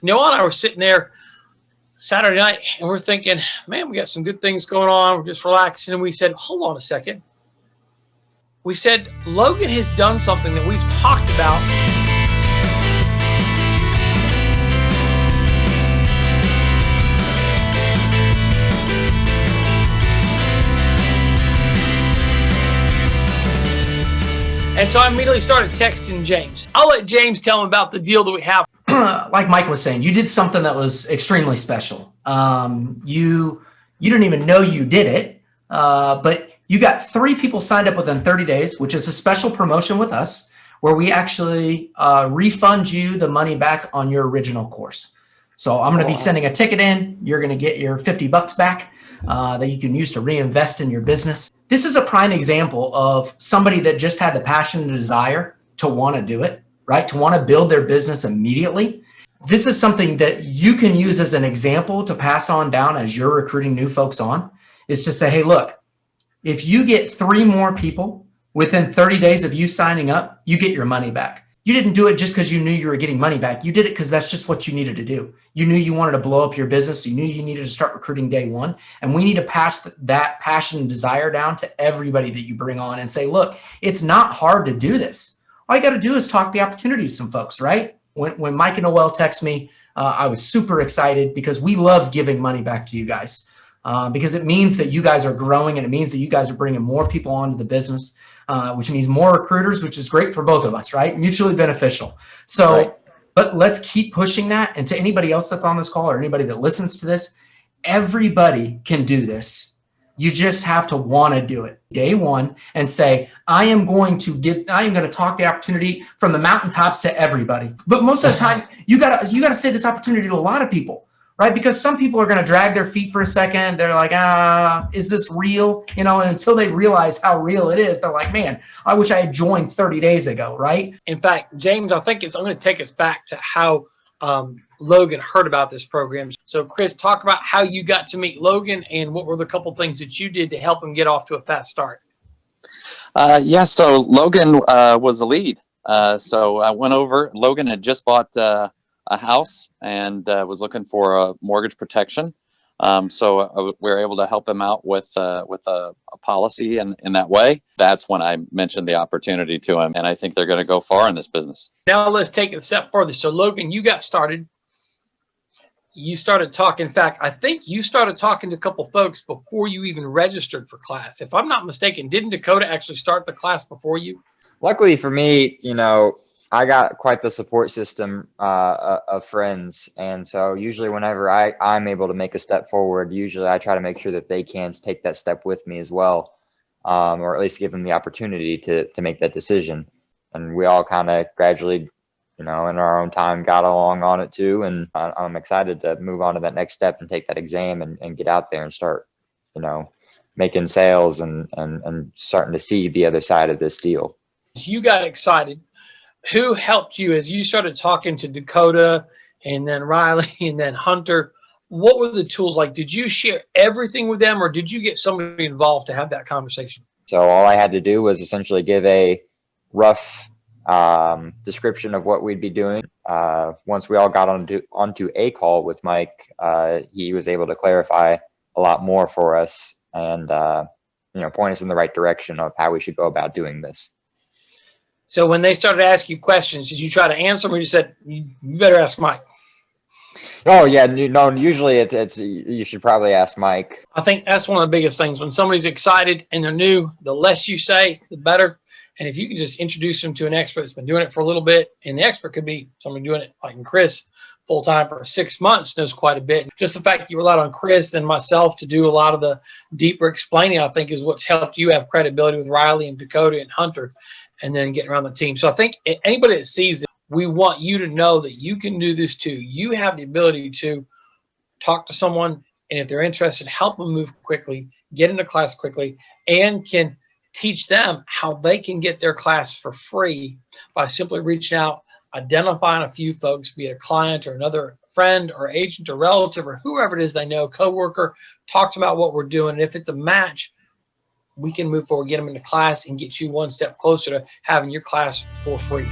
Noah and I were sitting there Saturday night, and we're thinking, man, we got some good things going on. We're just relaxing. And we said, hold on a second. We said, Logan has done something that we've talked about. And so I immediately started texting James. I'll let James tell him about the deal that we have. Like Mike was saying, you did something that was extremely special. You didn't even know you did it, but you got 3 people signed up within 30 days, which is a special promotion with us, where we actually refund you the money back on your original course. So I'm going to be sending a ticket in. You're going to get your $50 back that you can use to reinvest in your business. This is a prime example of somebody that just had the passion and desire to want to do it, right? To want to build their business immediately. This is something that you can use as an example to pass on down as you're recruiting new folks on, is to say, hey, look, if you get 3 more people within 30 days of you signing up, you get your money back. You didn't do it just because you knew you were getting money back. You did it because that's just what you needed to do. You knew you wanted to blow up your business. You knew you needed to start recruiting day one. And we need to pass that passion and desire down to everybody that you bring on and say, look, it's not hard to do this. All you got to do is talk the opportunity to some folks, right? When Mike and Noel text me, I was super excited because we love giving money back to you guys because it means that you guys are growing and it means that you guys are bringing more people onto the business. Which means more recruiters, which is great for both of us, right? Mutually beneficial. So, right. But let's keep pushing that. And to anybody else that's on this call or anybody that listens to this, everybody can do this. You just have to want to do it day one and say, I am going to talk the opportunity from the mountaintops to everybody. But most of the time, you gotta say this opportunity to a lot of people. Right? Because some people are going to drag their feet for a second. They're like, is this real? And until they realize how real it is, they're like, man, I wish I had joined 30 days ago. Right? In fact, James, I think I'm going to take us back to how Logan heard about this program. So Chris, talk about how you got to meet Logan and what were the couple things that you did to help him get off to a fast start. So Logan was a lead. So I went over. Logan had just bought a house and was looking for a mortgage protection. So we were able to help him out with a policy in that way. That's when I mentioned the opportunity to him, and I think they're going to go far in this business. Now let's take it a step further. So Logan, you got started. You started talking. In fact, I think you started talking to a couple folks before you even registered for class. If I'm not mistaken, didn't Dakota actually start the class before you? Luckily for me, I got quite the support system of friends. And so usually whenever I'm able to make a step forward, usually I try to make sure that they can take that step with me as well, or at least give them the opportunity to make that decision. And we all kind of gradually, in our own time got along on it too. And I'm excited to move on to that next step and take that exam and get out there and start, making sales and starting to see the other side of this deal. You got excited. Who helped you as you started talking to Dakota and then Riley and then Hunter? What were the tools like? Did you share everything with them or did you get somebody involved to have that conversation? So all I had to do was essentially give a rough description of what we'd be doing. Once we all got onto a call with Mike, he was able to clarify a lot more for us and point us in the right direction of how we should go about doing this. So when they started asking you questions, did you try to answer them or you said, you better ask Mike? Oh, yeah. No, usually it's you should probably ask Mike. I think that's one of the biggest things. When somebody's excited and they're new, the less you say, the better. And if you can just introduce them to an expert that's been doing it for a little bit, and the expert could be somebody doing it like Chris full-time for 6 months, knows quite a bit. Just the fact you relied on Chris and myself to do a lot of the deeper explaining, I think is what's helped you have credibility with Riley and Dakota and Hunter. And then getting around the team. So I think anybody that sees it, we want you to know that you can do this too. You have the ability to talk to someone, and if they're interested, help them move quickly, get into class quickly, and can teach them how they can get their class for free by simply reaching out, identifying a few folks, be it a client or another friend or agent or relative or whoever it is they know, coworker, talk to them about what we're doing. And if it's a match, we can move forward, get them into class, and get you one step closer to having your class for free.